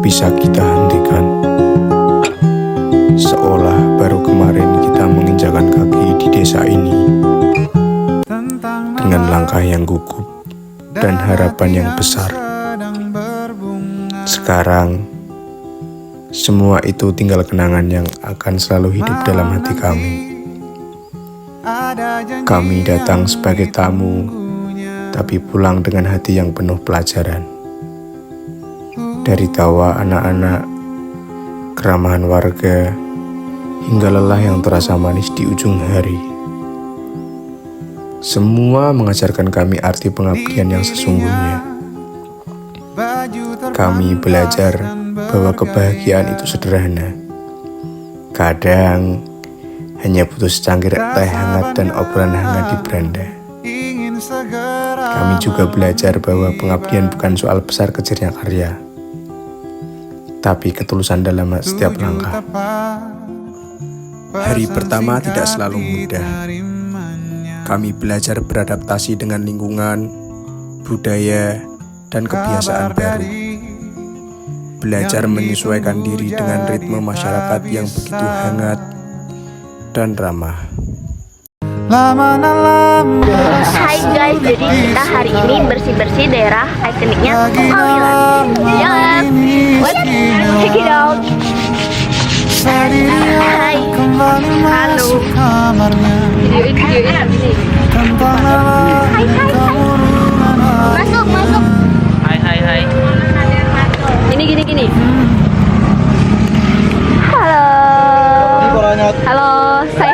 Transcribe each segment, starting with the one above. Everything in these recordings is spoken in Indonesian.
bisa kita hentikan. Seolah baru kemarin kita menginjakan kaki di desa ini, dengan langkah yang gugup dan harapan yang besar. Sekarang, semua itu tinggal kenangan yang akan selalu hidup dalam hati kami. Kami datang sebagai tamu, tapi pulang dengan hati yang penuh pelajaran. Dari tawa anak-anak, keramahan warga, hingga lelah yang terasa manis di ujung hari. Semua mengajarkan kami arti pengabdian yang sesungguhnya. Kami belajar bahwa kebahagiaan itu sederhana. Kadang hanya butuh secangkir teh hangat dan obrolan hangat di beranda. Kami juga belajar bahwa pengabdian bukan soal besar kecilnya karya, tapi ketulusan dalam setiap langkah. Hari pertama tidak selalu mudah. Kami belajar beradaptasi dengan lingkungan, budaya, dan kebiasaan baru. Belajar menyesuaikan diri dengan ritme masyarakat yang begitu hangat dan ramah. Hai guys, jadi kita hari ini bersih-bersih daerah ikoniknya Pengalilan. Jalan, check it out. Hai, halo. Videoin. Hai. Masuk. Hai. Gini. Halo, say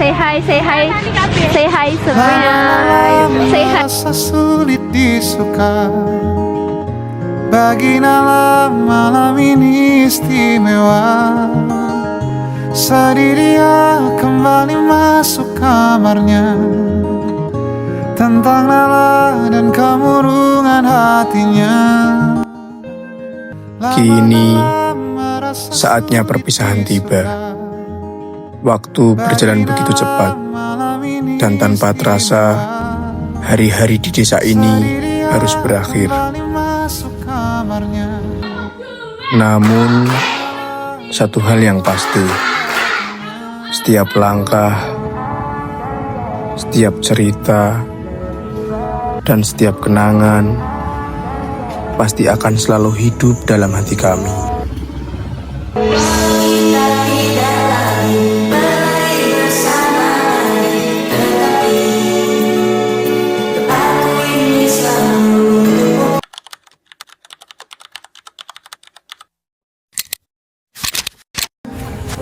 hi semuanya. Say hi. Rasa sulit disuka, bagi malam ini istimewa. Sedih dia kembali masuk kamarnya, tentang Nala dan kemurungan hatinya. Kini, saatnya perpisahan tiba. Waktu berjalan begitu cepat, dan tanpa terasa, hari-hari di desa ini harus berakhir. Namun, satu hal yang pasti, setiap langkah, setiap cerita, dan setiap kenangan pasti akan selalu hidup dalam hati kami.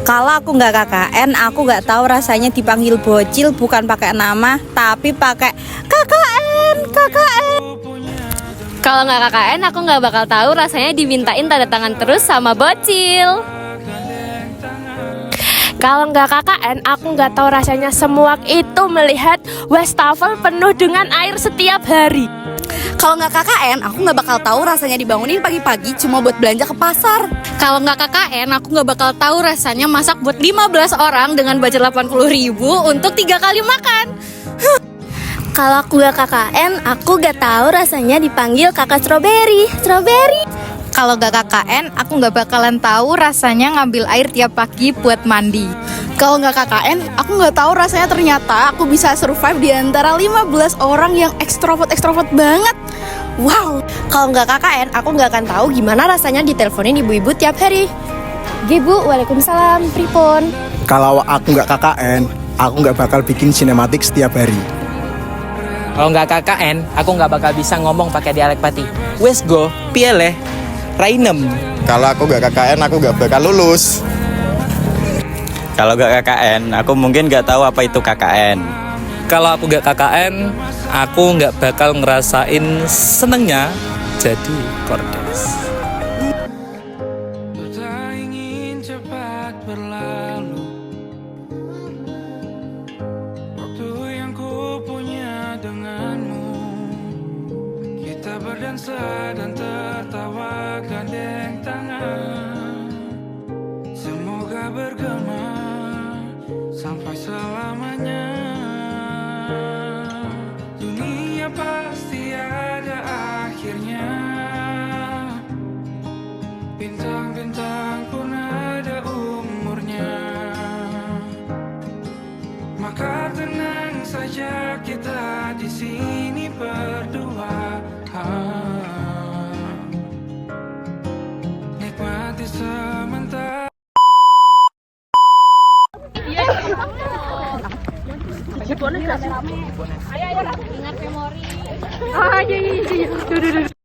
Kalau aku nggak KKN, aku nggak tahu rasanya dipanggil bocil bukan pakai nama, tapi pakai KKN. Kalau nggak KKN, aku nggak bakal tahu rasanya dimintain tanda tangan terus sama bocil. Kalau nggak KKN, aku nggak tahu rasanya semuak itu melihat wastafel penuh dengan air setiap hari. Kalau nggak KKN, aku nggak bakal tahu rasanya dibangunin pagi-pagi cuma buat belanja ke pasar. Kalau nggak KKN, aku nggak bakal tahu rasanya masak buat 15 orang dengan budget 80.000 untuk 3 kali makan. Kalau aku nggak KKN, aku nggak tahu rasanya dipanggil kakak strawberry. Kalau nggak KKN, aku nggak bakalan tahu rasanya ngambil air tiap pagi buat mandi. Kalau nggak KKN, aku nggak tahu rasanya ternyata aku bisa survive di antara 15 orang yang ekstrovert banget. Wow. Kalau nggak KKN, aku nggak akan tahu gimana rasanya diteleponin ibu-ibu tiap hari. Bu, waalaikumsalam, pripun. Kalau aku nggak KKN, aku nggak bakal bikin sinematik setiap hari. Kalau nggak KKN, aku nggak bakal bisa ngomong pakai dialek Pati. Wes go, piye Rainem. Kalau aku nggak KKN, aku nggak bakal lulus. Kalau nggak KKN, aku mungkin nggak tahu apa itu KKN. Kalau aku nggak KKN, aku nggak bakal ngerasain senengnya jadi kordes. Berdansa dan tertawa gandeng tangan, semoga bergema sampai selamanya. Dunia pasti ada akhirnya. Ayo, ingat memori. Ah, iya.